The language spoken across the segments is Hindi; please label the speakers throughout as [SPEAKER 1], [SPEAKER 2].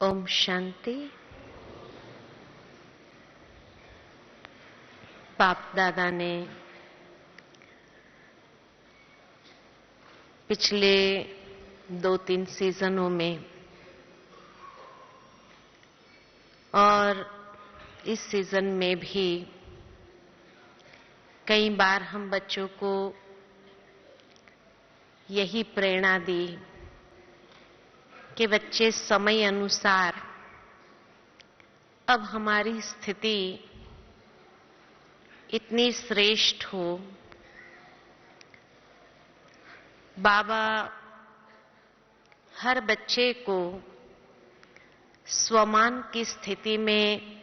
[SPEAKER 1] ओम शांति। बाप दादा ने पिछले 2-3 सीजनों में और इस सीजन में भी कई बार हम बच्चों को यही प्रेरणा दी कि बच्चे समय अनुसार अब हमारी स्थिति इतनी श्रेष्ठ हो, बाबा हर बच्चे को स्वमान की स्थिति में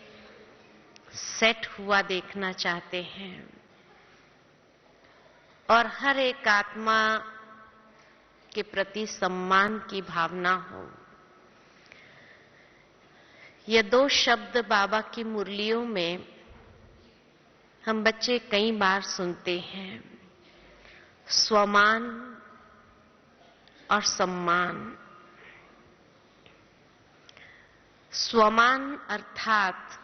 [SPEAKER 1] सेट हुआ देखना चाहते हैं और हर एक आत्मा के प्रति सम्मान की भावना हो। ये 2 शब्द बाबा की मुरलियों में हम बच्चे कई बार सुनते हैं, स्वमान और सम्मान। स्वमान अर्थात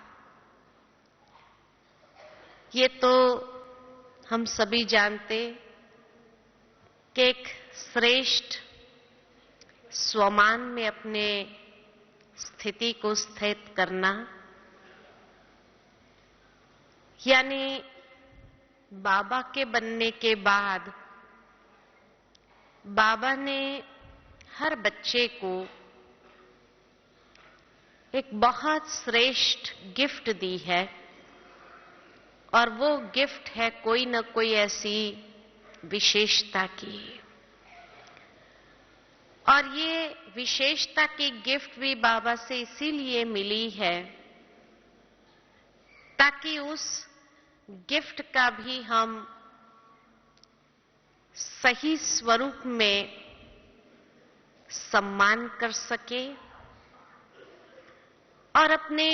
[SPEAKER 1] ये तो हम सभी जानते कि एक श्रेष्ठ स्वमान में अपने स्थिति को स्थित करना, यानी बाबा के बनने के बाद बाबा ने हर बच्चे को एक बहुत श्रेष्ठ गिफ्ट दी है और वो गिफ्ट है कोई न कोई ऐसी विशेषता की। और ये विशेषता की गिफ्ट भी बाबा से इसीलिए मिली है ताकि उस गिफ्ट का भी हम सही स्वरूप में सम्मान कर सके और अपने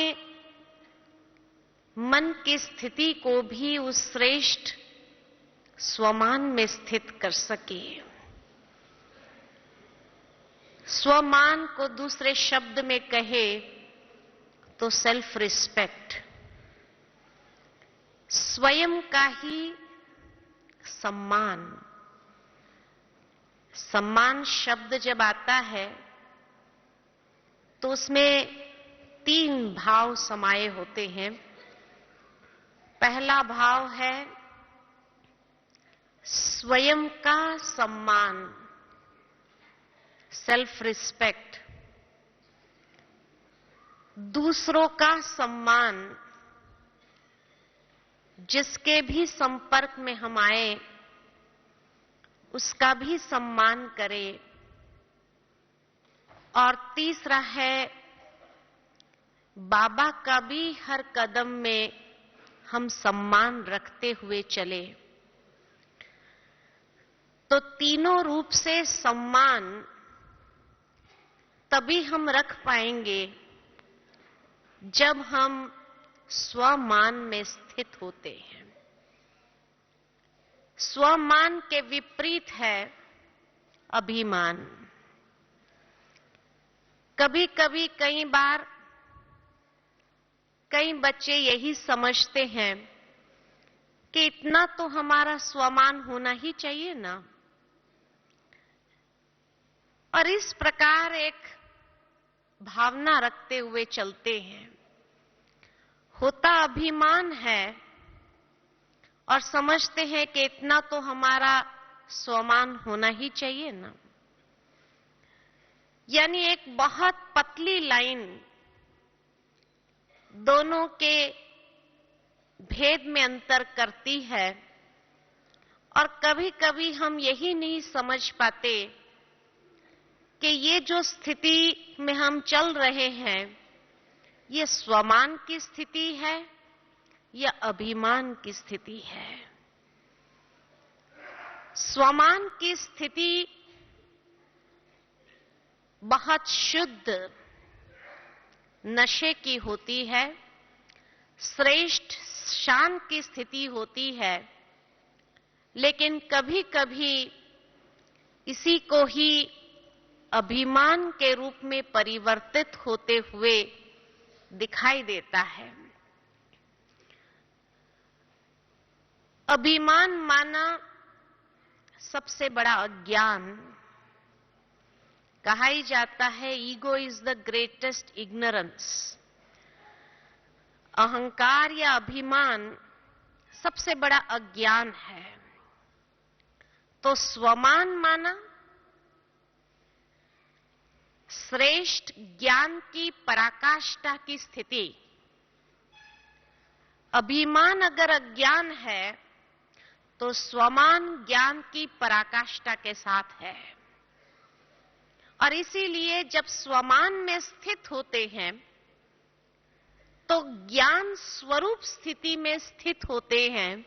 [SPEAKER 1] मन की स्थिति को भी उस श्रेष्ठ स्वमान में स्थित कर सके। स्वमान को दूसरे शब्द में कहे तो सेल्फ रिस्पेक्ट, स्वयं का ही सम्मान। सम्मान शब्द जब आता है तो उसमें 3 भाव समाये होते हैं। पहला भाव है स्वयं का सम्मान, सेल्फ रिस्पेक्ट। दूसरों का सम्मान, जिसके भी संपर्क में हम आए उसका भी सम्मान करें। और तीसरा है बाबा का भी हर कदम में हम सम्मान रखते हुए चले। तो तीनों रूप से सम्मान तभी हम रख पाएंगे जब हम स्वमान में स्थित होते हैं। स्वमान के विपरीत है अभिमान। कभी कभी कई बार कई बच्चे यही समझते हैं कि इतना तो हमारा स्वमान होना ही चाहिए ना, और इस प्रकार एक भावना रखते हुए चलते हैं। होता अभिमान है और समझते हैं कि इतना तो हमारा स्वमान होना ही चाहिए ना। यानी एक बहुत पतली लाइन दोनों के भेद में अंतर करती है। और कभी कभी हम यही नहीं समझ पाते कि ये जो स्थिति में हम चल रहे हैं ये स्वमान की स्थिति है या अभिमान की स्थिति है। स्वमान की स्थिति बहुत शुद्ध नशे की होती है, श्रेष्ठ शान की स्थिति होती है। लेकिन कभी कभी इसी को ही अभिमान के रूप में परिवर्तित होते हुए दिखाई देता है। अभिमान माना सबसे बड़ा अज्ञान। कहा ही जाता है ego is the greatest ignorance. अहंकार या अभिमान सबसे बड़ा अज्ञान है। तो स्वमान माना श्रेष्ठ ज्ञान की पराकाष्ठा की स्थिति। अभिमान अगर अज्ञान है तो स्वमान ज्ञान की पराकाष्ठा के साथ है। और इसीलिए जब स्वमान में स्थित होते हैं तो ज्ञान स्वरूप स्थिति में स्थित होते हैं,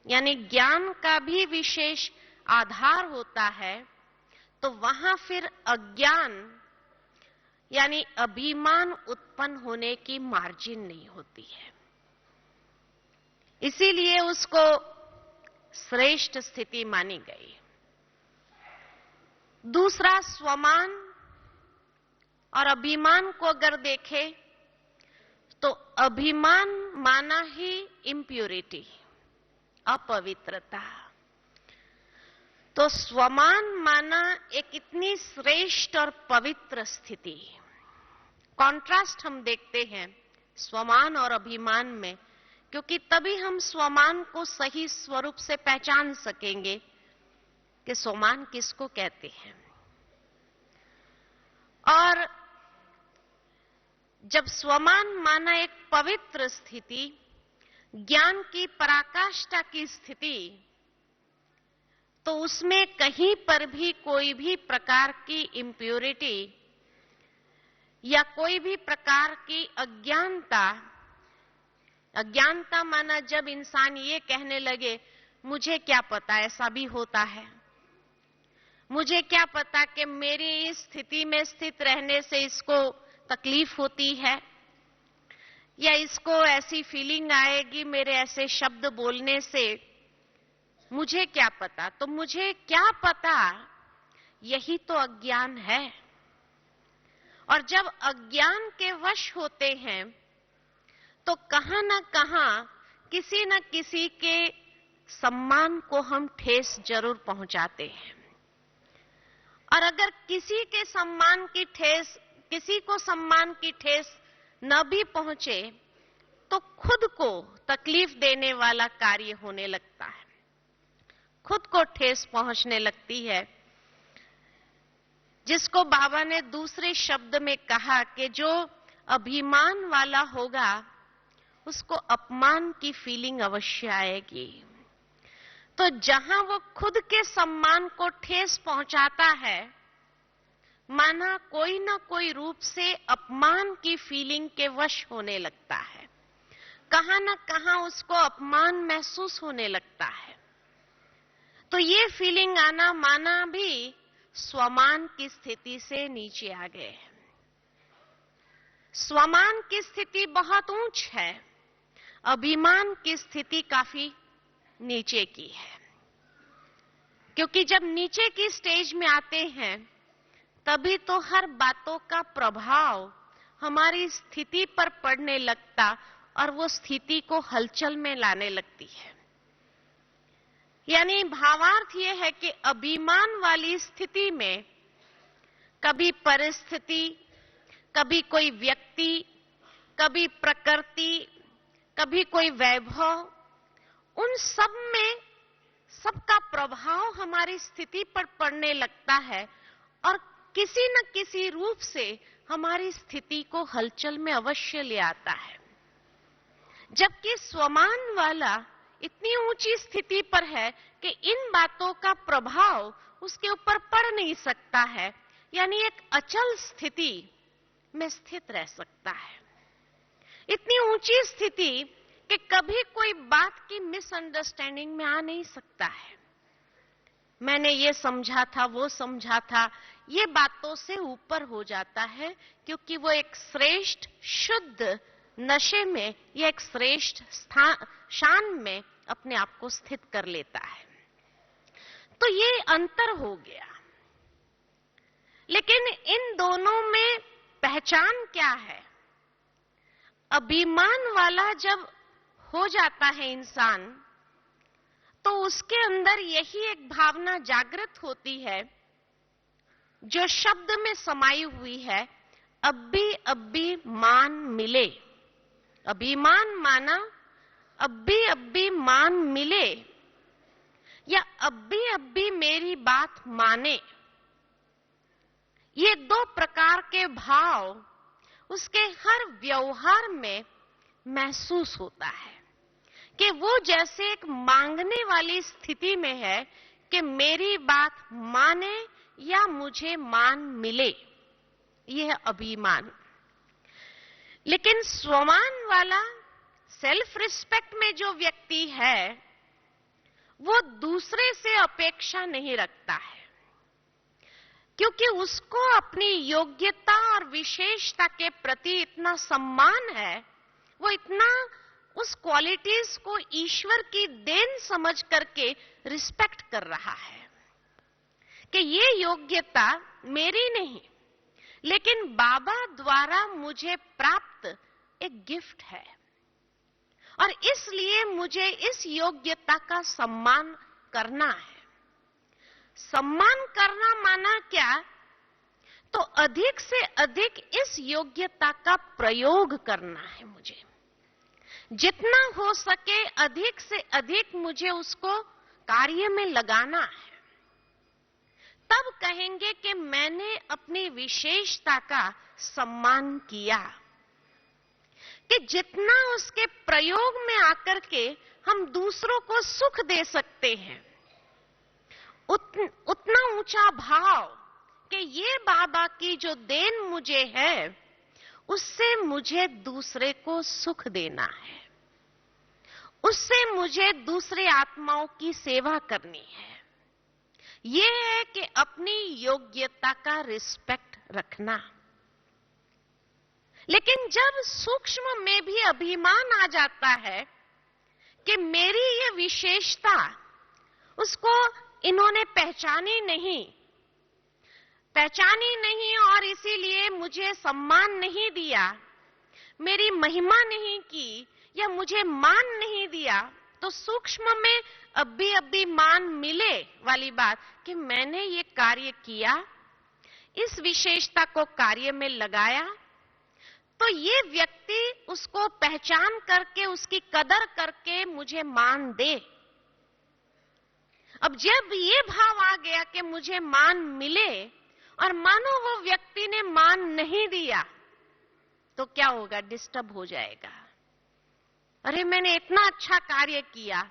[SPEAKER 1] यानी ज्ञान का भी विशेष आधार होता है। तो वहां फिर अज्ञान यानी अभिमान उत्पन्न होने की मार्जिन नहीं होती है। इसीलिए उसको श्रेष्ठ स्थिति मानी गई। दूसरा, स्वमान और अभिमान को अगर देखें तो अभिमान माना ही इंप्योरिटी, अपवित्रता। तो स्वमान माना एक इतनी श्रेष्ठ और पवित्र स्थिति। कॉन्ट्रास्ट हम देखते हैं स्वमान और अभिमान में, क्योंकि तभी हम स्वमान को सही स्वरूप से पहचान सकेंगे कि स्वमान किसको कहते हैं। और जब स्वमान माना एक पवित्र स्थिति, ज्ञान की पराकाष्ठा की स्थिति, तो उसमें कहीं पर भी कोई भी प्रकार की इंप्योरिटी या कोई भी प्रकार की अज्ञानता माना जब इंसान ये कहने लगे मुझे क्या पता ऐसा भी होता है, मुझे क्या पता कि मेरी इस स्थिति में स्थित रहने से इसको तकलीफ होती है, या इसको ऐसी फीलिंग आएगी मेरे ऐसे शब्द बोलने से, मुझे क्या पता। तो मुझे क्या पता, यही तो अज्ञान है। और जब अज्ञान के वश होते हैं तो कहां न कहां किसी न किसी के सम्मान को हम ठेस जरूर पहुंचाते हैं। और अगर किसी को सम्मान की ठेस न भी पहुंचे तो खुद को तकलीफ देने वाला कार्य होने लगता है, खुद को ठेस पहुंचने लगती है, जिसको बाबा ने दूसरे शब्द में कहा कि जो अभिमान वाला होगा उसको अपमान की फीलिंग अवश्य आएगी। तो जहां वो खुद के सम्मान को ठेस पहुंचाता है, माना कोई ना कोई रूप से अपमान की फीलिंग के वश होने लगता है, कहां ना कहां उसको अपमान महसूस होने लगता है। तो ये फीलिंग आना माना भी स्वमान की स्थिति से नीचे आ गए हैं। स्वमान की स्थिति बहुत ऊंच है, अभिमान की स्थिति काफी नीचे की है। क्योंकि जब नीचे की स्टेज में आते हैं तभी तो हर बातों का प्रभाव हमारी स्थिति पर पड़ने लगता और वो स्थिति को हलचल में लाने लगती है। यानी भावार्थ ये है कि अभिमान वाली स्थिति में कभी परिस्थिति, कभी कोई व्यक्ति, कभी प्रकृति, कभी कोई वैभव, उन सब में सबका प्रभाव हमारी स्थिति पर पड़ने लगता है और किसी न किसी रूप से हमारी स्थिति को हलचल में अवश्य ले आता है। जबकि स्वमान वाला इतनी ऊंची स्थिति पर है कि इन बातों का प्रभाव उसके ऊपर पड़ नहीं सकता है, यानी एक अचल स्थिति में स्थित रह सकता है। इतनी ऊंची स्थिति कि कभी कोई बात की मिसअंडरस्टैंडिंग में आ नहीं सकता है। मैंने ये समझा था, वो समझा था, ये बातों से ऊपर हो जाता है, क्योंकि वो एक श्रेष्ठ शुद्ध नशे में या एक श्रेष्ठ शान में अपने आप को स्थित कर लेता है। तो ये अंतर हो गया। लेकिन इन दोनों में पहचान क्या है? अभिमान वाला जब हो जाता है इंसान, तो उसके अंदर यही एक भावना जागृत होती है जो शब्द में समाई हुई है, अब्बी मान मिले। अभिमान माना अब्बी मान मिले, या अब्बी मेरी बात माने। ये दो प्रकार के भाव उसके हर व्यवहार में महसूस होता है कि वो जैसे एक मांगने वाली स्थिति में है कि मेरी बात माने या मुझे मान मिले। यह अभिमान। लेकिन स्वमान वाला, सेल्फ रिस्पेक्ट में जो व्यक्ति है, वो दूसरे से अपेक्षा नहीं रखता है, क्योंकि उसको अपनी योग्यता और विशेषता के प्रति इतना सम्मान है, वो इतना उस क्वालिटीज को ईश्वर की देन समझ करके रिस्पेक्ट कर रहा है कि ये योग्यता मेरी नहीं, लेकिन बाबा द्वारा मुझे प्राप्त एक गिफ्ट है, और इसलिए मुझे इस योग्यता का सम्मान करना है। सम्मान करना माना क्या? तो अधिक से अधिक इस योग्यता का प्रयोग करना है मुझे। जितना हो सके अधिक से अधिक मुझे उसको कार्य में लगाना है। तब कहेंगे कि मैंने अपनी विशेषता का सम्मान किया। कि जितना उसके प्रयोग में आकर के हम दूसरों को सुख दे सकते हैं, उतना ऊंचा भाव कि ये बाबा की जो देन मुझे है, उससे मुझे दूसरे को सुख देना है, उससे मुझे दूसरे आत्माओं की सेवा करनी है। ये है कि अपनी योग्यता का रिस्पेक्ट रखना। लेकिन जब सूक्ष्म में भी अभिमान आ जाता है कि मेरी ये विशेषता, उसको इन्होंने पहचानी नहीं और इसीलिए मुझे सम्मान नहीं दिया, मेरी महिमा नहीं की या मुझे मान नहीं दिया, तो सूक्ष्म में अब्बी मान मिले वाली बात कि मैंने ये कार्य किया, इस विशेषता को कार्य में लगाया, तो ये व्यक्ति उसको पहचान करके, उसकी कदर करके मुझे मान दे। अब जब ये भाव आ गया कि मुझे मान मिले और मानो वो व्यक्ति ने मान नहीं दिया, तो क्या होगा? डिस्टर्ब हो जाएगा। अरे मैंने इतना अच्छा कार्य किया,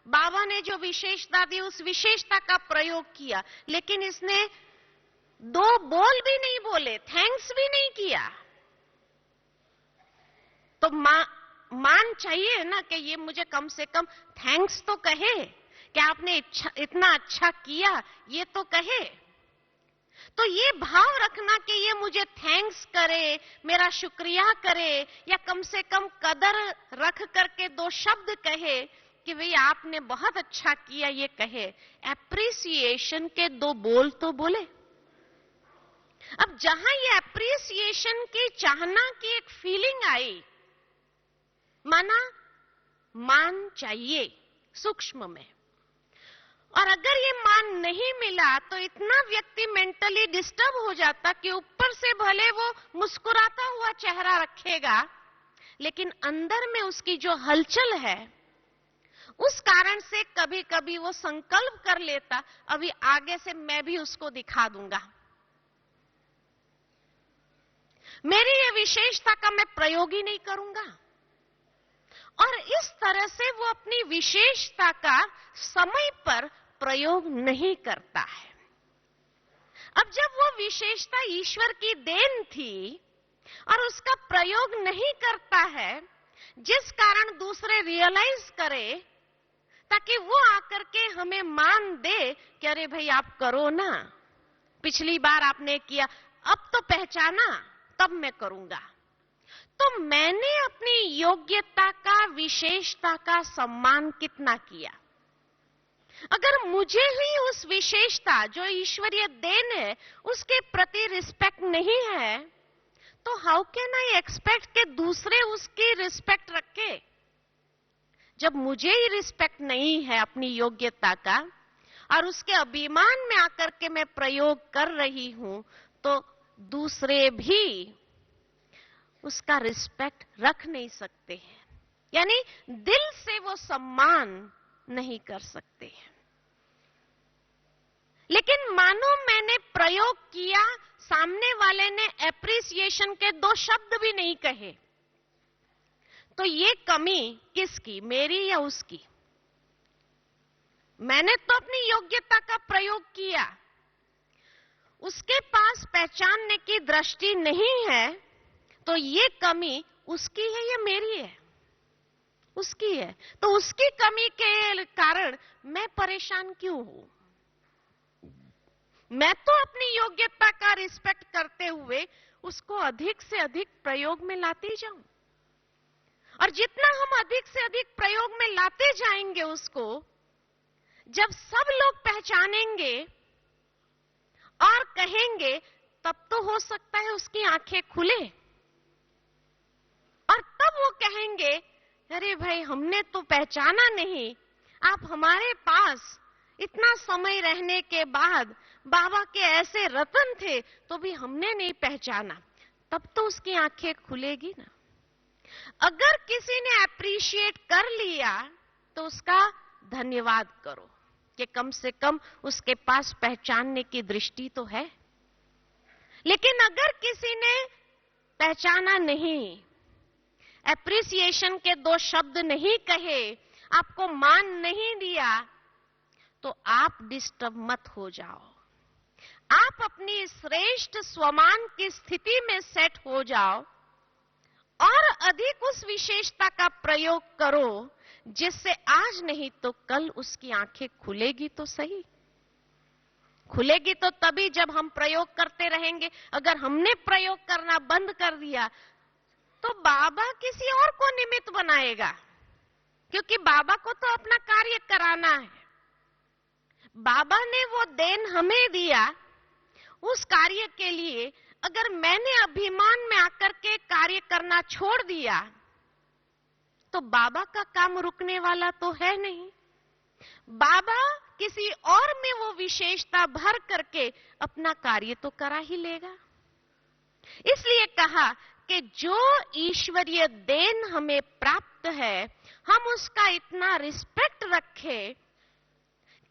[SPEAKER 1] बाबा ने जो विशेषता दी उस विशेषता का प्रयोग किया, लेकिन इसने दो बोल भी नहीं बोले, थैंक्स भी नहीं किया, तो मान चाहिए ना कि ये मुझे कम से कम थैंक्स तो कहे कि आपने इतना अच्छा किया, ये तो कहे। तो ये भाव रखना कि ये मुझे थैंक्स करे, मेरा शुक्रिया करे, या कम से कम कदर रख करके दो शब्द कहे कि भाई आपने बहुत अच्छा किया, ये कहे। एप्रिसिएशन के दो बोल तो बोले। अब जहां ये एप्रिसिएशन की चाहना की एक फीलिंग आई, माना मान चाहिए सूक्ष्म में, और अगर ये मान नहीं मिला तो इतना व्यक्ति मेंटली डिस्टर्ब हो जाता कि ऊपर से भले वो मुस्कुराता हुआ चेहरा रखेगा, लेकिन अंदर में उसकी जो हलचल है, उस कारण से कभी कभी वो संकल्प कर लेता, अभी आगे से मैं भी उसको दिखा दूंगा, मेरी ये विशेषता का मैं प्रयोग ही नहीं करूंगा। और इस तरह से वो अपनी विशेषता का समय पर प्रयोग नहीं करता है। अब जब वो विशेषता ईश्वर की देन थी और उसका प्रयोग नहीं करता है, जिस कारण दूसरे रियलाइज करे, ताकि वो आकर के हमें मान दे कि अरे भाई आप करो ना, पिछली बार आपने किया, अब तो पहचाना, तब मैं करूंगा। तो मैंने अपनी योग्यता का, विशेषता का सम्मान कितना किया? अगर मुझे ही उस विशेषता जो ईश्वरीय देन है उसके प्रति रिस्पेक्ट नहीं है, तो हाउ कैन आई एक्सपेक्ट कि दूसरे उसकी रिस्पेक्ट रखे? जब मुझे ही रिस्पेक्ट नहीं है अपनी योग्यता का और उसके अभिमान में आकर के मैं प्रयोग कर रही हूं, तो दूसरे भी उसका रिस्पेक्ट रख नहीं सकते हैं, यानी दिल से वो सम्मान नहीं कर सकते हैं। लेकिन मानो मैंने प्रयोग किया, सामने वाले ने एप्रिसिएशन के 2 शब्द भी नहीं कहे, तो ये कमी किसकी, मेरी या उसकी? मैंने तो अपनी योग्यता का प्रयोग किया, उसके पास पहचानने की दृष्टि नहीं है, तो ये कमी उसकी है या मेरी है? उसकी है। तो उसकी कमी के कारण मैं परेशान क्यों हूं? मैं तो अपनी योग्यता का रिस्पेक्ट करते हुए उसको अधिक से अधिक प्रयोग में लाती जाऊं, और जितना हम अधिक से अधिक प्रयोग में लाते जाएंगे उसको, जब सब लोग पहचानेंगे और कहेंगे, तब तो हो सकता है उसकी आंखें खुले, और तब वो कहेंगे, अरे भाई हमने तो पहचाना नहीं, आप हमारे पास इतना समय रहने के बाद बाबा के ऐसे रतन थे तो भी हमने नहीं पहचाना। तब तो उसकी आंखें खुलेगी ना। अगर किसी ने अप्रिशिएट कर लिया तो उसका धन्यवाद करो कि कम से कम उसके पास पहचानने की दृष्टि तो है। लेकिन अगर किसी ने पहचाना नहीं, एप्रिसिएशन के 2 शब्द नहीं कहे, आपको मान नहीं दिया, तो आप डिस्टर्ब मत हो जाओ। आप अपनी श्रेष्ठ स्वमान की स्थिति में सेट हो जाओ और अधिक उस विशेषता का प्रयोग करो, जिससे आज नहीं तो कल उसकी आंखें खुलेगी तो सही। खुलेगी तो तभी जब हम प्रयोग करते रहेंगे। अगर हमने प्रयोग करना बंद कर दिया तो बाबा किसी और को निमित्त बनाएगा, क्योंकि बाबा को तो अपना कार्य कराना है। बाबा ने वो देन हमें दिया, उस कार्य के लिए अगर मैंने अभिमान में आकर के कार्य करना छोड़ दिया तो बाबा का काम रुकने वाला तो है नहीं। बाबा किसी और में वो विशेषता भर करके अपना कार्य तो करा ही लेगा। इसलिए कहा कि जो ईश्वरीय देन हमें प्राप्त है, हम उसका इतना रिस्पेक्ट रखें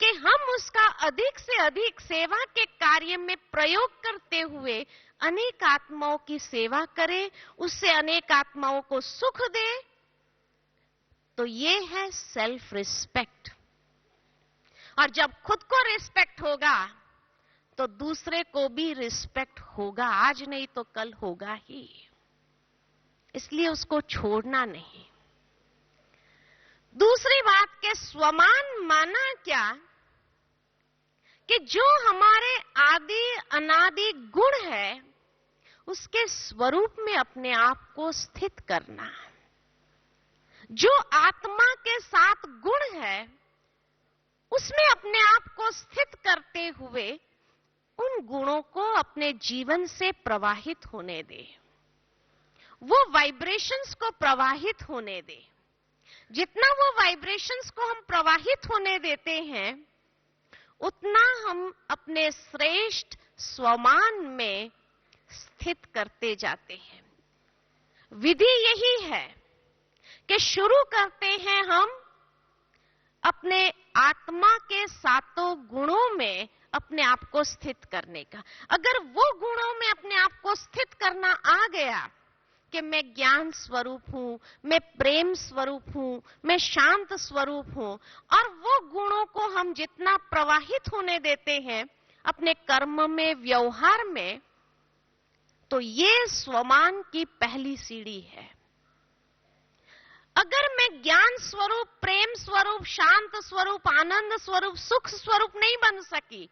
[SPEAKER 1] कि हम उसका अधिक से अधिक सेवा के कार्य में प्रयोग करते हुए अनेक आत्माओं की सेवा करें, उससे अनेक आत्माओं को सुख दे। तो ये है सेल्फ रिस्पेक्ट। और जब खुद को रिस्पेक्ट होगा तो दूसरे को भी रिस्पेक्ट होगा, आज नहीं तो कल होगा ही। इसलिए उसको छोड़ना नहीं। दूसरी बात के स्वमान माना क्या कि जो हमारे आदि अनादि गुण है उसके स्वरूप में अपने आप को स्थित करना। जो आत्मा के साथ गुण है उसमें अपने आप को स्थित करते हुए उन गुणों को अपने जीवन से प्रवाहित होने दे, वो वाइब्रेशंस को प्रवाहित होने दे। जितना वो वाइब्रेशंस को हम प्रवाहित होने देते हैं उतना हम अपने श्रेष्ठ स्वमान में स्थित करते जाते हैं। विधि यही है कि शुरू करते हैं हम अपने आत्मा के 7 गुणों में अपने आप को स्थित करने का। अगर वो गुणों में अपने आप को स्थित करना आ गया कि मैं ज्ञान स्वरूप हूं, मैं प्रेम स्वरूप हूं, मैं शांत स्वरूप हूं, और वो गुणों को हम जितना प्रवाहित होने देते हैं अपने कर्म में, व्यवहार में, तो ये स्वमान की पहली सीढ़ी है। अगर मैं ज्ञान स्वरूप, प्रेम स्वरूप, शांत स्वरूप, आनंद स्वरूप, सुख स्वरूप नहीं बन सकी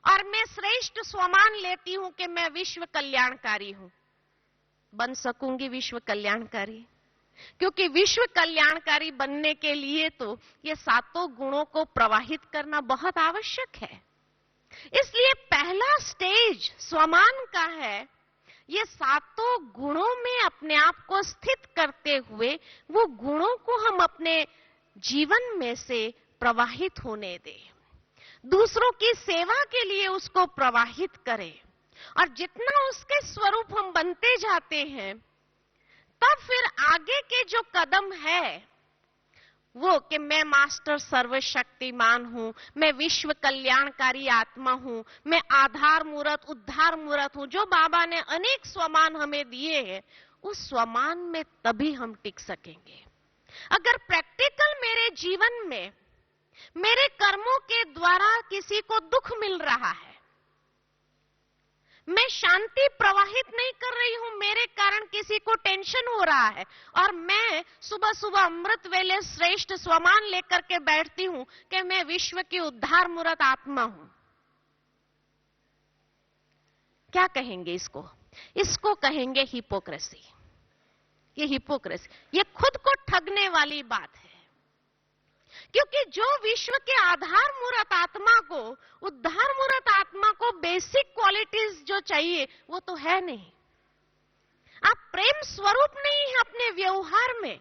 [SPEAKER 1] और मैं श्रेष्ठ स्वमान लेती हूं कि मैं विश्व कल्याणकारी हूं, बन सकूंगी विश्व कल्याणकारी? क्योंकि विश्व कल्याणकारी बनने के लिए तो ये सातों गुणों को प्रवाहित करना बहुत आवश्यक है। इसलिए पहला स्टेज स्वमान का है। ये सातों गुणों में अपने आप को स्थित करते हुए वो गुणों को हम अपने जीवन में से प्रवाहित होने दें, दूसरों की सेवा के लिए उसको प्रवाहित करें। और जितना उसके स्वरूप हम बनते जाते हैं, तब फिर आगे के जो कदम है वो कि मैं मास्टर सर्वशक्तिमान हूं, मैं विश्व कल्याणकारी आत्मा हूं, मैं आधार मूर्त उद्धार मूर्त हूं, जो बाबा ने अनेक स्वमान हमें दिए हैं, उस स्वमान में तभी हम टिक सकेंगे। अगर प्रैक्टिकल मेरे जीवन में मेरे कर्मों के द्वारा किसी को दुख मिल रहा है, मैं शांति प्रवाहित नहीं कर रही हूं, मेरे कारण किसी को टेंशन हो रहा है, और मैं सुबह सुबह अमृत वेले श्रेष्ठ स्वमान लेकर के बैठती हूं कि मैं विश्व की उद्धार मूर्त आत्मा हूं, क्या कहेंगे इसको? इसको कहेंगे हिपोक्रेसी। ये हिपोक्रेसी, ये खुद को ठगने वाली बात है। क्योंकि जो विश्व के आधार मूर्त आत्मा को, उद्धार मूर्त आत्मा को बेसिक क्वालिटीज जो चाहिए वो तो है नहीं। आप प्रेम स्वरूप नहीं है अपने व्यवहार में,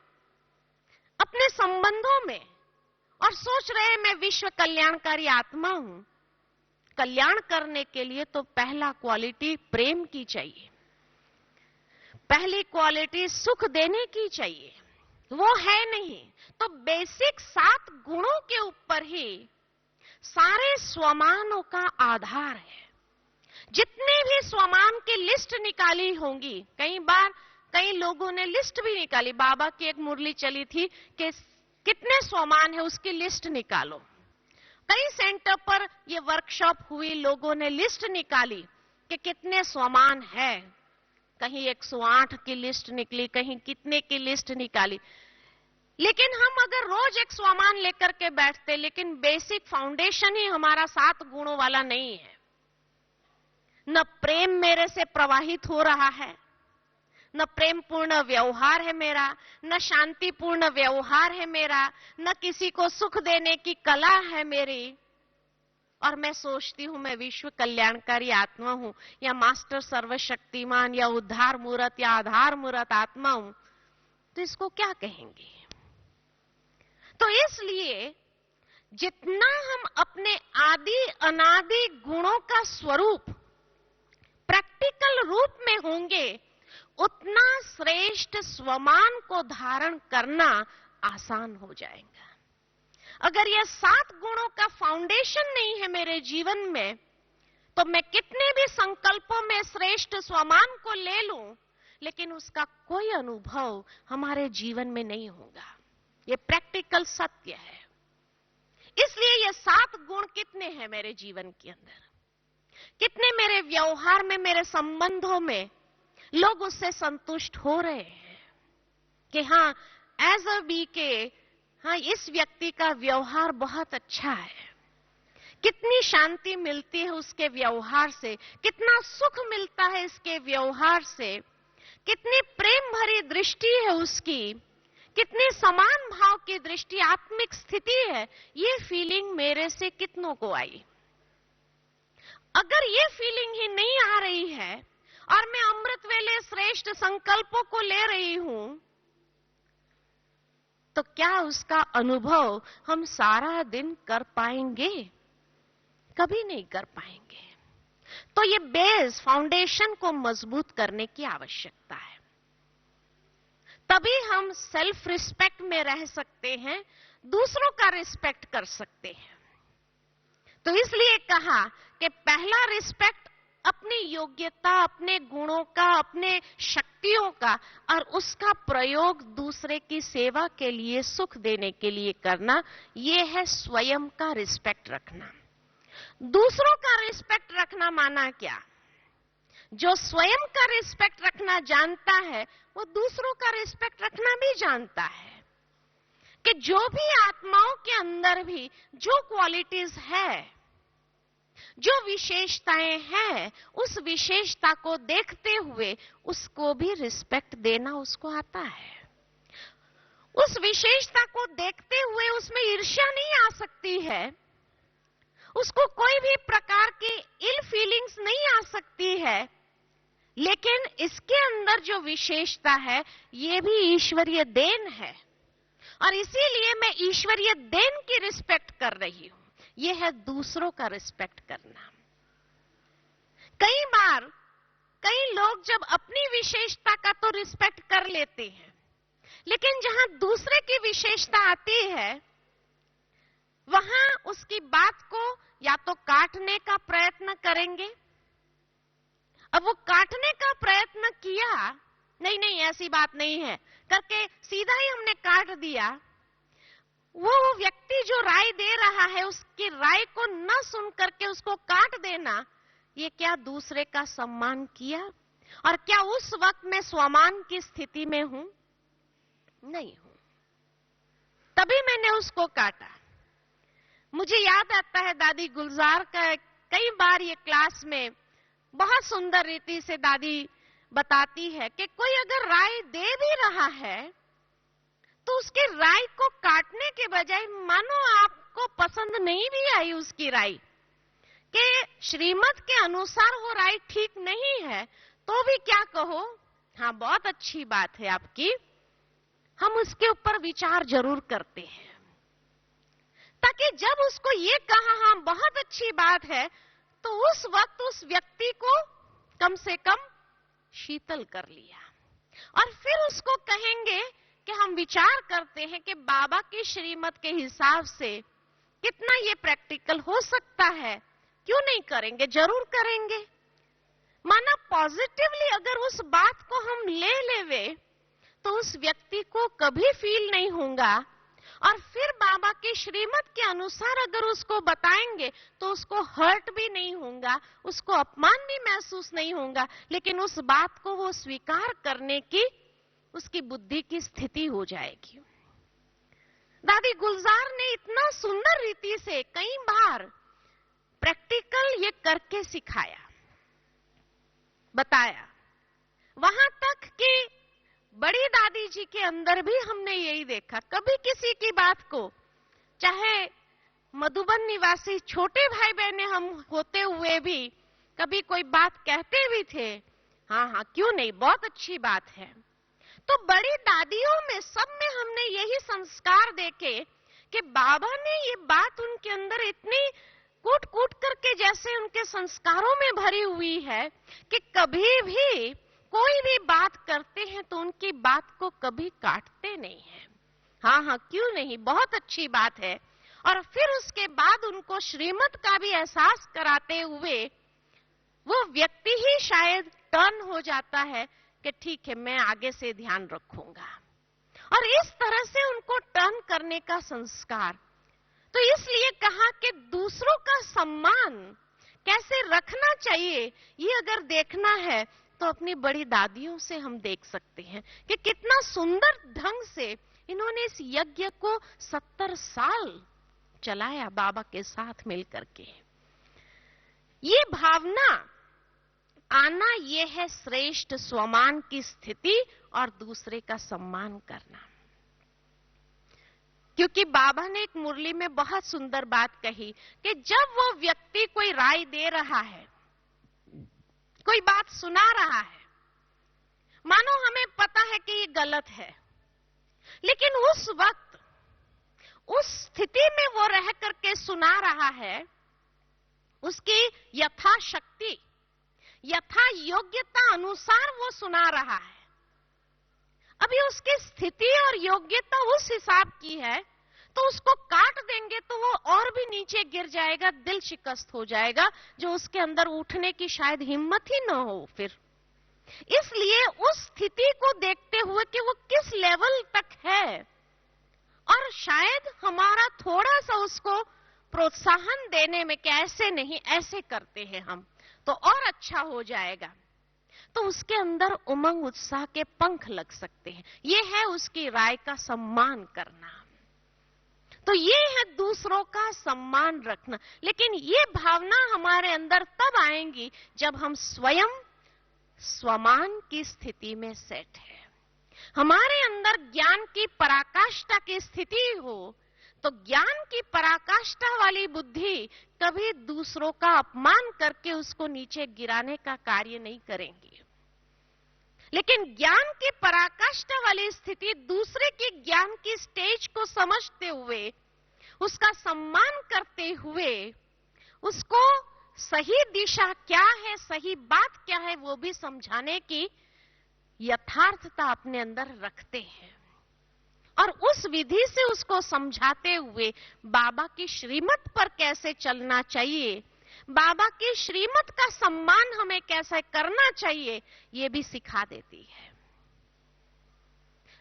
[SPEAKER 1] अपने संबंधों में, और सोच रहे हैं मैं विश्व कल्याणकारी आत्मा हूं। कल्याण करने के लिए तो पहला क्वालिटी प्रेम की चाहिए, पहली क्वालिटी सुख देने की चाहिए, वो है नहीं। तो बेसिक 7 गुणों के ऊपर ही सारे स्वमानों का आधार है। जितने भी स्वमान की लिस्ट निकाली होंगी, कई बार कई लोगों ने लिस्ट भी निकाली, बाबा की एक मुरली चली थी कि कितने स्वमान है उसकी लिस्ट निकालो। कई सेंटर पर ये वर्कशॉप हुई, लोगों ने लिस्ट निकाली कि कितने स्वमान है, कहीं 108 की लिस्ट निकली, कहीं कितने की लिस्ट निकाली। लेकिन हम अगर रोज एक स्वमान लेकर के बैठते, लेकिन बेसिक फाउंडेशन ही हमारा 7 गुणों वाला नहीं है, न प्रेम मेरे से प्रवाहित हो रहा है, न प्रेम पूर्ण व्यवहार है मेरा, न शांतिपूर्ण व्यवहार है मेरा, न किसी को सुख देने की कला है मेरी, और मैं सोचती हूं मैं विश्व कल्याणकारी आत्मा हूं, या मास्टर सर्वशक्तिमान, या उद्धार मूर्त, या आधार मूर्त आत्मा हूं, तो इसको क्या कहेंगे? तो इसलिए जितना हम अपने आदि अनादि गुणों का स्वरूप प्रैक्टिकल रूप में होंगे, उतना श्रेष्ठ स्वमान को धारण करना आसान हो जाएगा। अगर यह 7 गुणों का फाउंडेशन नहीं है मेरे जीवन में, तो मैं कितने भी संकल्पों में श्रेष्ठ स्वमान को ले लूं, लेकिन उसका कोई अनुभव हमारे जीवन में नहीं होगा। ये प्रैक्टिकल सत्य है। इसलिए ये 7 गुण कितने हैं मेरे जीवन के अंदर, कितने मेरे व्यवहार में, मेरे संबंधों में लोग उससे संतुष्ट हो रहे हैं कि हाँ, एज अ बीके, हाँ, इस व्यक्ति का व्यवहार बहुत अच्छा है, कितनी शांति मिलती है उसके व्यवहार से, कितना सुख मिलता है इसके व्यवहार से, कितनी प्रेम भरी दृष्टि है उसकी, कितनी समान भाव की दृष्टि, आत्मिक स्थिति है, ये फीलिंग मेरे से कितनों को आई। अगर ये फीलिंग ही नहीं आ रही है और मैं अमृत वेले श्रेष्ठ संकल्पों को ले रही हूं, तो क्या उसका अनुभव हम सारा दिन कर पाएंगे? कभी नहीं कर पाएंगे। तो ये बेस, फाउंडेशन को मजबूत करने की आवश्यकता है, तभी हम सेल्फ रिस्पेक्ट में रह सकते हैं, दूसरों का रिस्पेक्ट कर सकते हैं। तो इसलिए कहा कि पहला रिस्पेक्ट अपनी योग्यता, अपने गुणों का, अपने शक्तियों का, और उसका प्रयोग दूसरे की सेवा के लिए, सुख देने के लिए करना, यह है स्वयं का रिस्पेक्ट रखना। दूसरों का रिस्पेक्ट रखना माना क्या? जो स्वयं का रिस्पेक्ट रखना जानता है, वो दूसरों का रिस्पेक्ट रखना भी जानता है। कि जो भी आत्माओं के अंदर भी जो क्वालिटीज है, जो विशेषताएं हैं, उस विशेषता को देखते हुए उसको भी रिस्पेक्ट देना उसको आता है। उस विशेषता को देखते हुए उसमें ईर्ष्या नहीं आ सकती है, उसको कोई भी प्रकार की इल फीलिंग्स नहीं आ सकती है, लेकिन इसके अंदर जो विशेषता है ये भी ईश्वरीय देन है और इसीलिए मैं ईश्वरीय देन की रिस्पेक्ट कर रही हूं। यह है दूसरों का रिस्पेक्ट करना। कई बार कई लोग जब अपनी विशेषता का तो रिस्पेक्ट कर लेते हैं, लेकिन जहां दूसरे की विशेषता आती है वहां उसकी बात को या तो काटने का प्रयत्न करेंगे। अब वो काटने का प्रयत्न किया, नहीं नहीं ऐसी बात नहीं है करके सीधा ही हमने काट दिया, वो व्यक्ति जो राय दे रहा है उसकी राय को न सुन करके उसको काट देना, ये क्या दूसरे का सम्मान किया? और क्या उस वक्त मैं स्वमान की स्थिति में हूं? नहीं हूं, तभी मैंने उसको काटा। मुझे याद आता है दादी गुलजार का, कई बार ये क्लास में बहुत सुंदर रीति से दादी बताती है कि कोई अगर राय दे भी रहा है तो उसके राय को काटने के बजाय, मानो आपको पसंद नहीं भी आई उसकी राय कि श्रीमत के अनुसार वो राय ठीक नहीं है, तो भी क्या कहो, हाँ बहुत अच्छी बात है आपकी, हम उसके ऊपर विचार जरूर करते हैं, ताकि जब उसको ये कहा हाँ बहुत अच्छी बात है, तो उस वक्त उस व्यक्ति को कम से कम शीतल कर लिया। और फिर उसको कहेंगे कि हम विचार करते हैं कि बाबा की श्रीमत के हिसाब से कितना ये प्रैक्टिकल हो सकता है, क्यों नहीं करेंगे, जरूर करेंगे। माना पॉजिटिवली अगर उस बात को हम ले लेवे तो उस व्यक्ति को कभी फील नहीं होगा, और फिर बाबा की श्रीमत के अनुसार अगर उसको बताएंगे तो उसको हर्ट भी नहीं होगा, उसको अपमान भी महसूस नहीं होगा, लेकिन उस बात को वो स्वीकार करने की उसकी बुद्धि की स्थिति हो जाएगी। दादी गुलजार ने इतना सुंदर रीति से कई बार प्रैक्टिकल ये करके सिखाया, बताया, वहां तक कि बड़ी दादी जी के अंदर भी हमने यही देखा, कभी किसी की बात को, चाहे मधुबन निवासी छोटे भाई बहने हम होते हुए भी कभी कोई बात कहते भी थे, हाँ हाँ क्यों नहीं, बहुत अच्छी बात है। तो बड़ी दादियों में सब में हमने यही संस्कार देखे कि बाबा ने ये बात उनके अंदर इतनी कूट कूट करके जैसे उनके संस्कारों में भरी हुई है कि कभी भी कोई भी बात करते हैं तो उनकी बात को कभी काटते नहीं है, हाँ हाँ क्यों नहीं, बहुत अच्छी बात है। और फिर उसके बाद उनको श्रीमत का भी एहसास कराते हुए वो व्यक्ति ही शायद टर्न हो जाता है कि ठीक है मैं आगे से ध्यान रखूंगा, और इस तरह से उनको टर्न करने का संस्कार। तो इसलिए कहा कि दूसरों का सम्मान कैसे रखना चाहिए, ये अगर देखना है तो अपनी बड़ी दादियों से हम देख सकते हैं कि कितना सुंदर ढंग से इन्होंने इस यज्ञ को 70 साल चलाया बाबा के साथ मिलकर के। ये भावना आना, ये है श्रेष्ठ स्वमान की स्थिति और दूसरे का सम्मान करना। क्योंकि बाबा ने एक मुरली में बहुत सुंदर बात कही कि जब वो व्यक्ति कोई राय दे रहा है, कोई बात सुना रहा है, मानो हमें पता है कि ये गलत है, लेकिन उस वक्त उस स्थिति में वो रह करके सुना रहा है, उसकी यथाशक्ति यथा योग्यता अनुसार वो सुना रहा है। अभी उसकी स्थिति और योग्यता उस हिसाब की है, तो उसको काट देंगे तो वो और भी नीचे गिर जाएगा, दिल शिकस्त हो जाएगा, जो उसके अंदर उठने की शायद हिम्मत ही न हो फिर। इसलिए उस स्थिति को देखते हुए कि वो किस लेवल तक है, और शायद हमारा थोड़ा सा उसको प्रोत्साहन देने में कि ऐसे नहीं ऐसे करते हैं हम तो और अच्छा हो जाएगा, तो उसके अंदर उमंग उत्साह के पंख लग सकते हैं। ये है उसकी राय का सम्मान करना। तो ये है दूसरों का सम्मान रखना। लेकिन ये भावना हमारे अंदर तब आएंगी जब हम स्वयं स्वमान की स्थिति में सेट है। हमारे अंदर ज्ञान की पराकाष्ठा की स्थिति हो तो ज्ञान की पराकाष्ठा वाली बुद्धि कभी दूसरों का अपमान करके उसको नीचे गिराने का कार्य नहीं करेंगी। लेकिन ज्ञान की पराकाष्ठा वाली स्थिति दूसरे के ज्ञान की स्टेज को समझते हुए, उसका सम्मान करते हुए, उसको सही दिशा क्या है, सही बात क्या है, वो भी समझाने की यथार्थता अपने अंदर रखते हैं और उस विधि से उसको समझाते हुए बाबा की श्रीमत पर कैसे चलना चाहिए, बाबा की श्रीमत का सम्मान हमें कैसे करना चाहिए, ये भी सिखा देती है।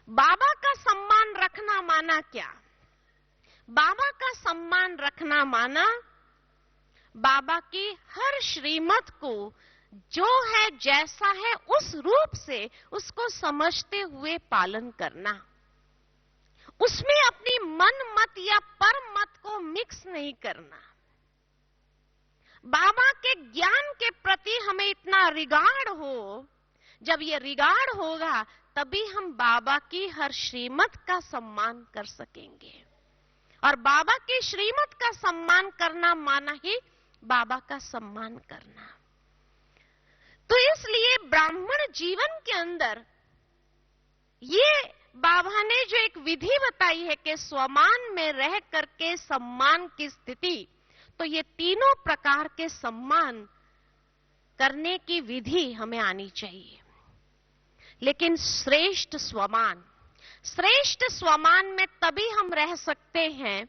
[SPEAKER 1] बाबा का सम्मान रखना माना क्या? बाबा का सम्मान रखना माना बाबा की हर श्रीमत को जो है जैसा है उस रूप से उसको समझते हुए पालन करना, उसमें अपनी मन मत या पर मत को मिक्स नहीं करना। बाबा के ज्ञान के प्रति हमें इतना रिगार्ड हो, जब ये रिगार्ड होगा तभी हम बाबा की हर श्रीमत का सम्मान कर सकेंगे। और बाबा की श्रीमत का सम्मान करना माना ही बाबा का सम्मान करना। तो इसलिए ब्राह्मण जीवन के अंदर ये बाबा ने जो एक विधि बताई है कि स्वमान में रह करके सम्मान की स्थिति, तो ये तीनों प्रकार के सम्मान करने की विधि हमें आनी चाहिए। लेकिन श्रेष्ठ स्वमान में तभी हम रह सकते हैं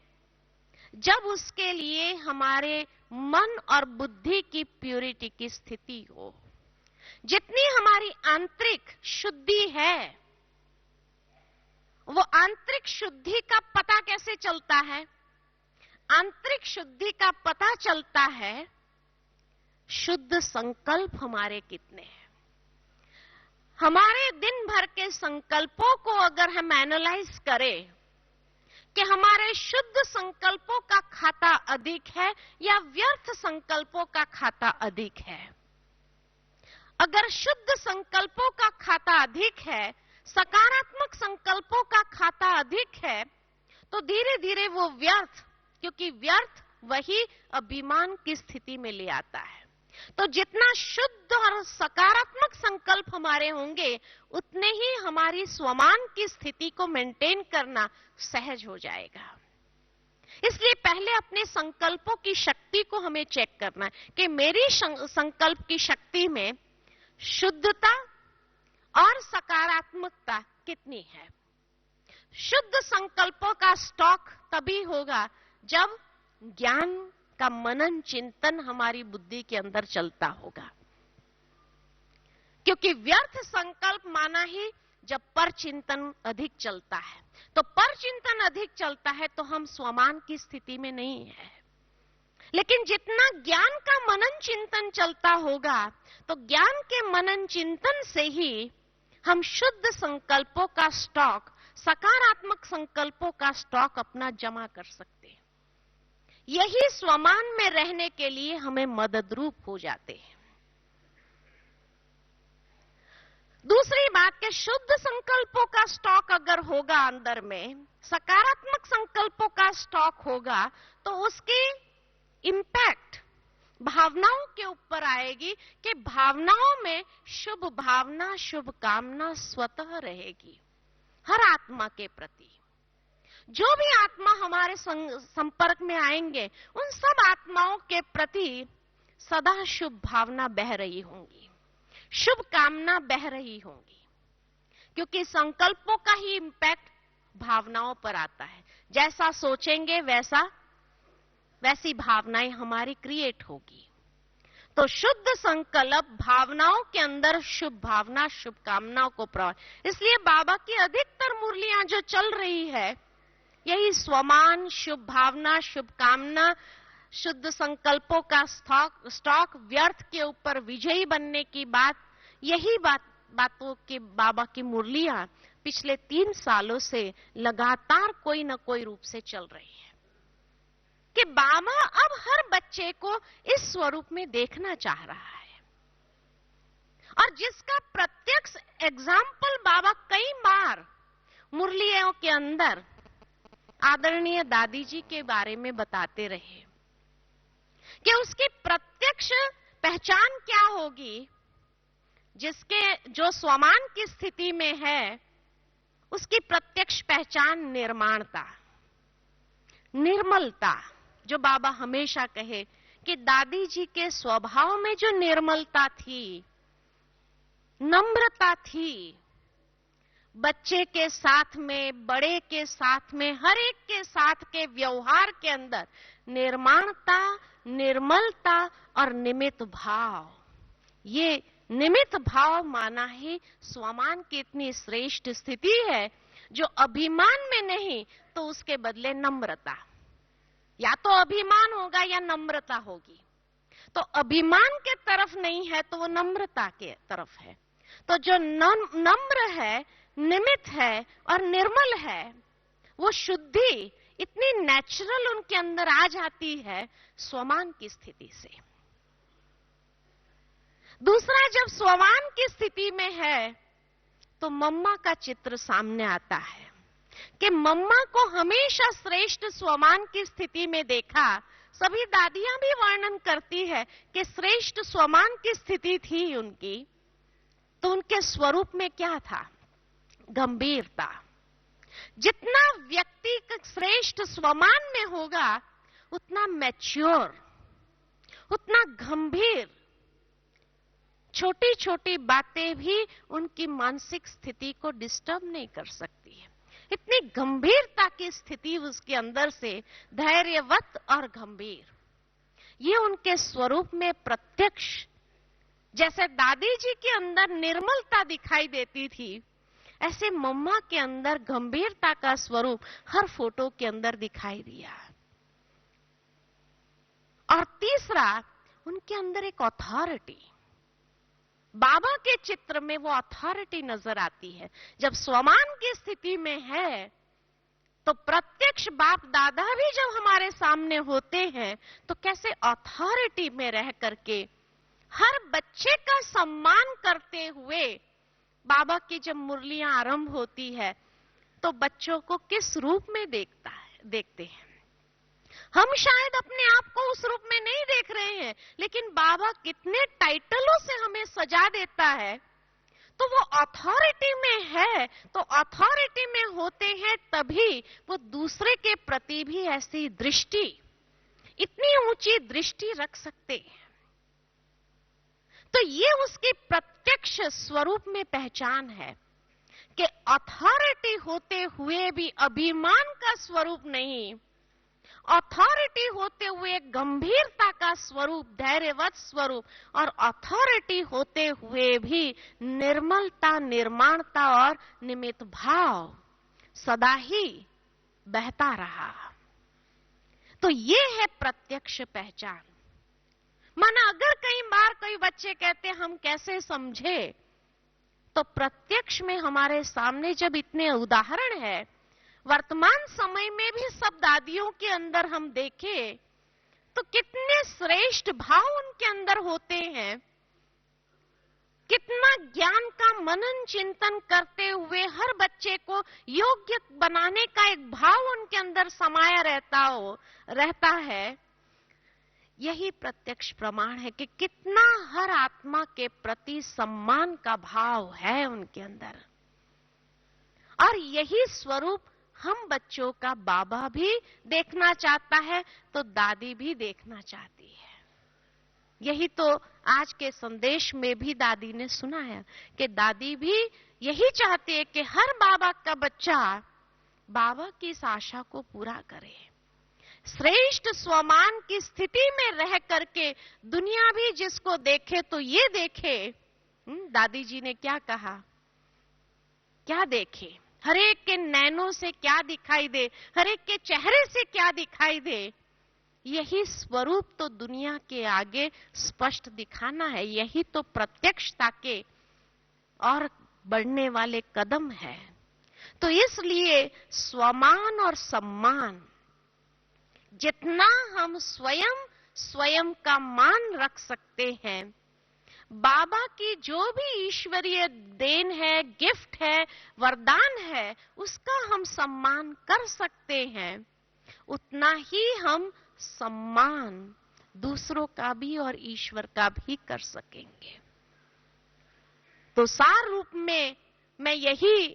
[SPEAKER 1] जब उसके लिए हमारे मन और बुद्धि की प्यूरिटी की स्थिति हो। जितनी हमारी आंतरिक शुद्धि है, वो आंतरिक शुद्धि का पता कैसे चलता है? आंतरिक शुद्धि का पता चलता है शुद्ध संकल्प हमारे कितने हैं। हमारे दिन भर के संकल्पों को अगर हम एनालाइज करें कि हमारे शुद्ध संकल्पों का खाता अधिक है या व्यर्थ संकल्पों का खाता अधिक है। अगर शुद्ध संकल्पों का खाता अधिक है, सकारात्मक संकल्पों का खाता अधिक है, तो धीरे धीरे वो व्यर्थ, क्योंकि व्यर्थ वही अभिमान की स्थिति में ले आता है। तो जितना शुद्ध और सकारात्मक संकल्प हमारे होंगे, उतने ही हमारी स्वमान की स्थिति को मेंटेन करना सहज हो जाएगा। इसलिए पहले अपने संकल्पों की शक्ति को हमें चेक करना है कि मेरी संकल्प की शक्ति में शुद्धता और सकारात्मकता कितनी है। शुद्ध संकल्पों का स्टॉक तभी होगा जब ज्ञान का मनन चिंतन हमारी बुद्धि के अंदर चलता होगा, क्योंकि व्यर्थ संकल्प माना ही जब पर चिंतन अधिक चलता है। तो पर चिंतन अधिक चलता है तो हम स्वमान की स्थिति में नहीं है। लेकिन जितना ज्ञान का मनन चिंतन चलता होगा, तो ज्ञान के मनन चिंतन से ही हम शुद्ध संकल्पों का स्टॉक, सकारात्मक संकल्पों का स्टॉक अपना जमा कर सकते हैं। यही स्वमान में रहने के लिए हमें मददरूप हो जाते हैं। दूसरी बात कि शुद्ध संकल्पों का स्टॉक अगर होगा अंदर में, सकारात्मक संकल्पों का स्टॉक होगा, तो उसकी इंपैक्ट भावनाओं के ऊपर आएगी कि भावनाओं में शुभ भावना, शुभ कामना स्वतः रहेगी हर आत्मा के प्रति। जो भी आत्मा हमारे संपर्क में आएंगे, उन सब आत्माओं के प्रति सदा शुभ भावना बह रही होंगी, शुभ कामना बह रही होंगी, क्योंकि संकल्पों का ही इंपैक्ट भावनाओं पर आता है। जैसा सोचेंगे वैसी भावनाएं हमारी क्रिएट होगी। तो शुद्ध संकल्प भावनाओं के अंदर शुभ भावना, शुभ कामनाओं को प्रभाव। इसलिए बाबा की अधिकतर मुरलियां जो चल रही है, यही स्वमान, शुभ भावना, शुभ कामना, शुद्ध संकल्पों का स्टॉक, व्यर्थ के ऊपर विजयी बनने की बात, यही बातों के बाबा की मुरलियां पिछले 3 सालों से लगातार कोई न कोई रूप से चल रही है कि बाबा अब हर बच्चे को इस स्वरूप में देखना चाह रहा है। और जिसका प्रत्यक्ष एग्जाम्पल बाबा कई बार बार मुरलियों के अंदर आदरणीय दादी जी के बारे में बताते रहे कि उसकी प्रत्यक्ष पहचान क्या होगी, जिसके जो स्वमान की स्थिति में है उसकी प्रत्यक्ष पहचान निर्माणता, निर्मलता। जो बाबा हमेशा कहे कि दादी जी के स्वभाव में जो निर्मलता थी, नम्रता थी, बच्चे के साथ में, बड़े के साथ में, हर एक के साथ के व्यवहार के अंदर निर्माणता, निर्मलता और निमित्त भाव, ये निमित्त भाव माना ही स्वमान की इतनी श्रेष्ठ स्थिति है जो अभिमान में नहीं तो उसके बदले नम्रता, या तो अभिमान होगा या नम्रता होगी। तो अभिमान के तरफ नहीं है तो वो नम्रता के तरफ है। तो जो नम्र है, निमित्त है और निर्मल है, वो शुद्धि इतनी नेचुरल उनके अंदर आ जाती है स्वमान की स्थिति से। दूसरा, जब स्वमान की स्थिति में है तो मम्मा का चित्र सामने आता है कि मम्मा को हमेशा श्रेष्ठ स्वमान की स्थिति में देखा। सभी दादियां भी वर्णन करती है कि श्रेष्ठ स्वमान की स्थिति थी उनकी। तो उनके स्वरूप में क्या था? गंभीरता। जितना व्यक्ति श्रेष्ठ स्वमान में होगा उतना मैच्योर, उतना गंभीर, छोटी छोटी बातें भी उनकी मानसिक स्थिति को डिस्टर्ब नहीं कर सकती है। इतनी गंभीरता की स्थिति उसके अंदर से, धैर्यवत और गंभीर, ये उनके स्वरूप में प्रत्यक्ष, जैसे दादी जी के अंदर निर्मलता दिखाई देती थी, ऐसे मम्मा के अंदर गंभीरता का स्वरूप हर फोटो के अंदर दिखाई दिया। और तीसरा, उनके अंदर एक अथॉरिटी, बाबा के चित्र में वो अथॉरिटी नजर आती है। जब स्वमान की स्थिति में है तो प्रत्यक्ष बाप दादा भी जब हमारे सामने होते हैं तो कैसे अथॉरिटी में रह करके हर बच्चे का सम्मान करते हुए बाबा की जब मुरलियां आरंभ होती है तो बच्चों को किस रूप में देखते हैं। हम शायद अपने आप को उस रूप में नहीं देख रहे हैं, लेकिन बाबा कितने टाइटलों से हमें सजा देता है। तो वो अथॉरिटी में है, तो अथॉरिटी में होते हैं तभी वो दूसरे के प्रति भी ऐसी दृष्टि, इतनी ऊंची दृष्टि रख सकते हैं। तो ये उसकी प्रत्यक्ष स्वरूप में पहचान है कि अथॉरिटी होते हुए भी अभिमान का स्वरूप नहीं, अथॉरिटी होते हुए गंभीरता का स्वरूप, धैर्यवत स्वरूप, और अथॉरिटी होते हुए भी निर्मलता, निर्माणता और निमित्त भाव सदा ही बहता रहा। तो ये है प्रत्यक्ष पहचान। माना अगर कई बार कई बच्चे कहते हम कैसे समझे, तो प्रत्यक्ष में हमारे सामने जब इतने उदाहरण है, वर्तमान समय में भी सब दादियों के अंदर हम देखें तो कितने श्रेष्ठ भाव उनके अंदर होते हैं, कितना ज्ञान का मनन चिंतन करते हुए हर बच्चे को योग्य बनाने का एक भाव उनके अंदर समाया रहता है। यही प्रत्यक्ष प्रमाण है कि कितना हर आत्मा के प्रति सम्मान का भाव है उनके अंदर। और यही स्वरूप हम बच्चों का बाबा भी देखना चाहता है तो दादी भी देखना चाहती है। यही तो आज के संदेश में भी दादी ने सुना है कि दादी भी यही चाहती है कि हर बाबा का बच्चा बाबा की इस आशा को पूरा करे, श्रेष्ठ स्वमान की स्थिति में रह करके दुनिया भी जिसको देखे तो ये देखे दादी जी ने क्या कहा, क्या देखे, हर एक के नैनों से क्या दिखाई दे, हर एक के चेहरे से क्या दिखाई दे। यही स्वरूप तो दुनिया के आगे स्पष्ट दिखाना है। यही तो प्रत्यक्षता के और बढ़ने वाले कदम है। तो इसलिए स्वमान और सम्मान, जितना हम स्वयं का मान रख सकते हैं, बाबा की जो भी ईश्वरीय देन है, गिफ्ट है, वरदान हम सम्मान कर सकते हैं, उतना ही हम सम्मान दूसरों का भी और ईश्वर का भी कर सकेंगे। तो सार रूप में मैं यही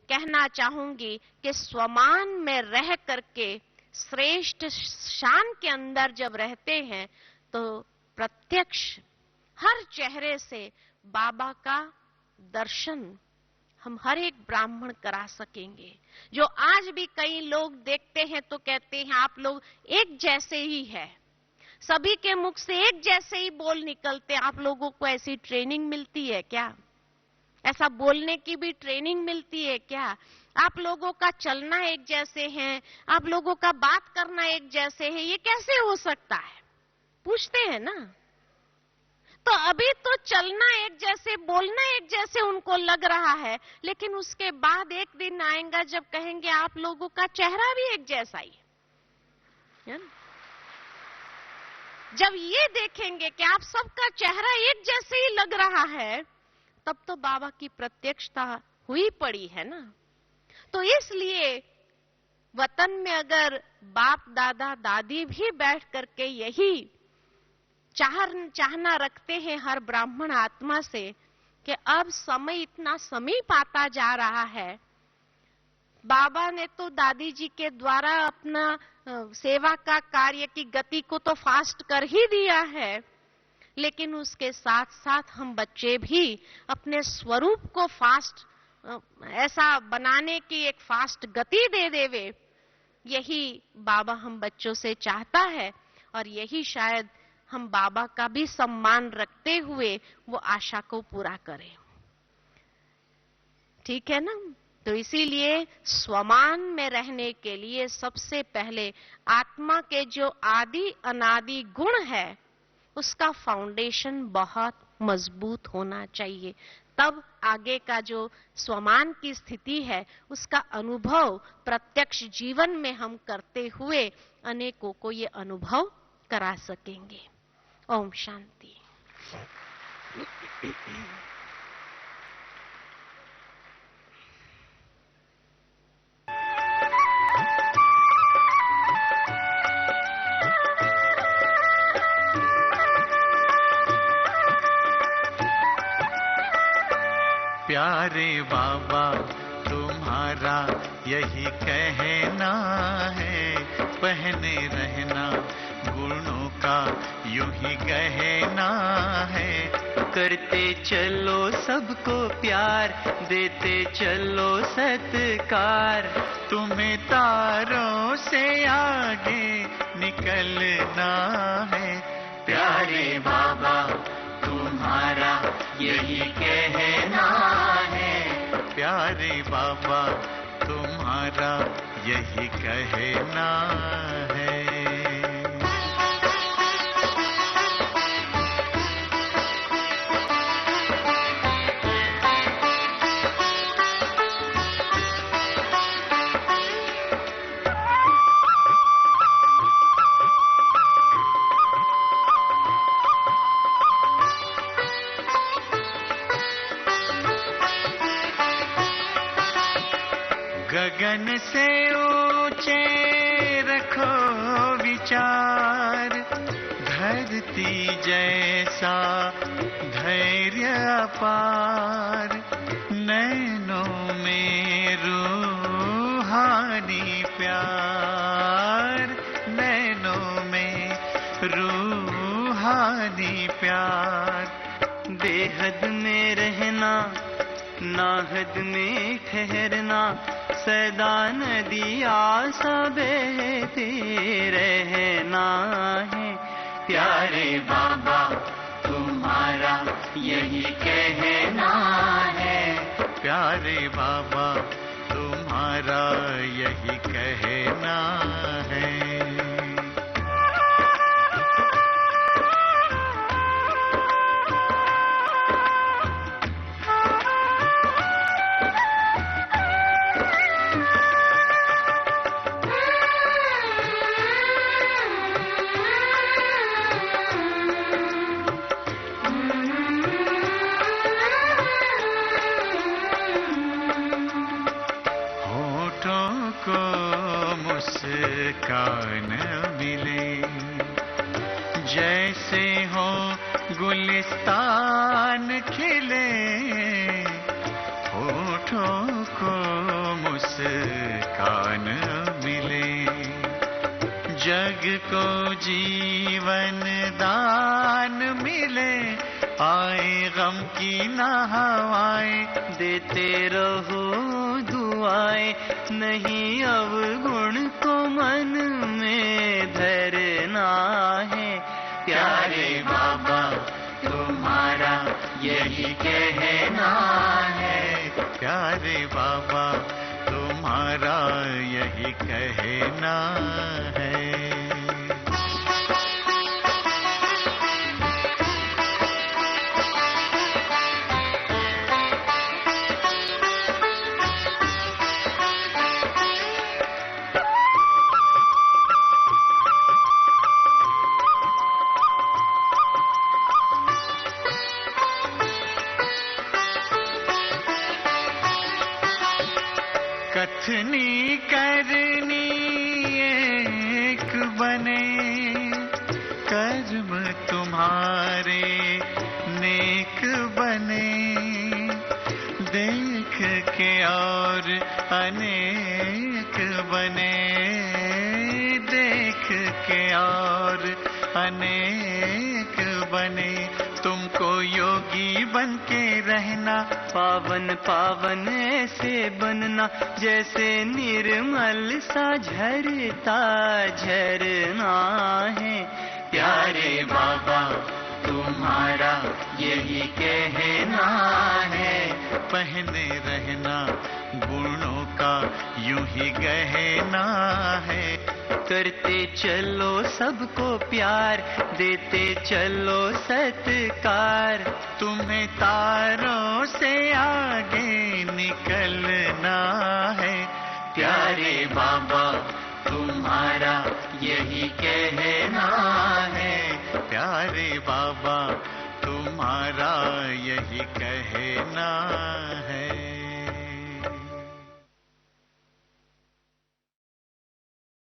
[SPEAKER 1] कहना चाहूंगी कि स्वमान में रह करके श्रेष्ठ शान के अंदर जब रहते हैं तो प्रत्यक्ष हर चेहरे से बाबा का दर्शन हम हर एक ब्राह्मण करा सकेंगे। जो आज भी कई लोग देखते हैं तो कहते हैं आप लोग एक जैसे ही है, सभी के मुख से एक जैसे ही बोल निकलते, आप लोगों को ऐसी ट्रेनिंग मिलती है क्या? ऐसा बोलने की भी ट्रेनिंग मिलती है क्या? आप लोगों का चलना एक जैसे है, आप लोगों का बात करना एक जैसे है, ये कैसे हो सकता है? पूछते हैं ना। तो अभी तो चलना एक जैसे, बोलना एक जैसे उनको लग रहा है, लेकिन उसके बाद एक दिन आएगा जब कहेंगे आप लोगों का चेहरा भी एक जैसा ही है। जब ये देखेंगे कि आप सबका चेहरा एक जैसे ही लग रहा है, तब तो बाबा की प्रत्यक्षता हुई पड़ी है ना। तो इसलिए वतन में अगर बाप दादा दादी भी बैठ करके यही चाहना रखते हैं हर ब्राह्मण आत्मा से कि अब समय इतना समीप आता जा रहा है, बाबा ने तो दादी जी के द्वारा अपना सेवा का कार्य की गति को तो फास्ट कर ही दिया है, लेकिन उसके साथ साथ हम बच्चे भी अपने स्वरूप को फास्ट ऐसा बनाने की एक फास्ट गति दे देवे, यही बाबा हम बच्चों से चाहता है। और यही शायद हम बाबा का भी सम्मान रखते हुए वो आशा को पूरा करें। ठीक है ना। तो इसीलिए स्वमान में रहने के लिए सबसे पहले आत्मा के जो आदि अनादि गुण है उसका फाउंडेशन बहुत मजबूत होना चाहिए, तब आगे का जो स्वमान की स्थिति है उसका अनुभव प्रत्यक्ष जीवन में हम करते हुए अनेकों को ये अनुभव करा सकेंगे। ओम शांति।
[SPEAKER 2] प्यारे बाबा तुम्हारा यही कहना है, पहने रहना गुणों का यूं ही गहना है। करते चलो सबको प्यार, देते चलो सत्कार, तुम्हें तारों से आगे निकलना है। प्यारे बाबा तुम्हारा यही कहना है, प्यारे बाबा तुम्हारा यही कहना है। गगन से ऊंचे रखो विचार, धरती जैसा धैर्य अपार, नैनों में रूहानी प्यार, नैनों में रूहानी प्यार। बेहद में रहना नाहद में ठहरना, सदा नदी आसा बहते रहना है। प्यारे बाबा तुम्हारा यही कहना है, प्यारे बाबा तुम्हारा यही कहना है। को मुस्कान मिले, जैसे हो गुलिस्तान खिले, होठों को मुस्कान मिले, जग को जीवन दान मिले, आए गम की ना हवाएं, देते रहो दुआएं, नहीं अवगुण को मन में धरना है। प्यारे बाबा तुम्हारा यही कहना है, प्यारे बाबा तुम्हारा यही कहना है। कथनी करनी एक बने, कर्म तुम्हारे नेक बने, देख के और अनेक बने, देख के और अनेक बने, तुमको योगी बन के रहना, पावन पावन ऐसे बनना, जैसे निर्मल सा झरता झरना है। प्यारे बाबा तुम्हारा यही कहना है, पहने रहना गुणों का यूं ही गहना है, करते चलो सबको प्यार, देते चलो सत्कार, तुम्हें तारों से आगे निकलना है। प्यारे बाबा तुम्हारा यही कहना है, प्यारे बाबा तुम्हारा यही कहना है।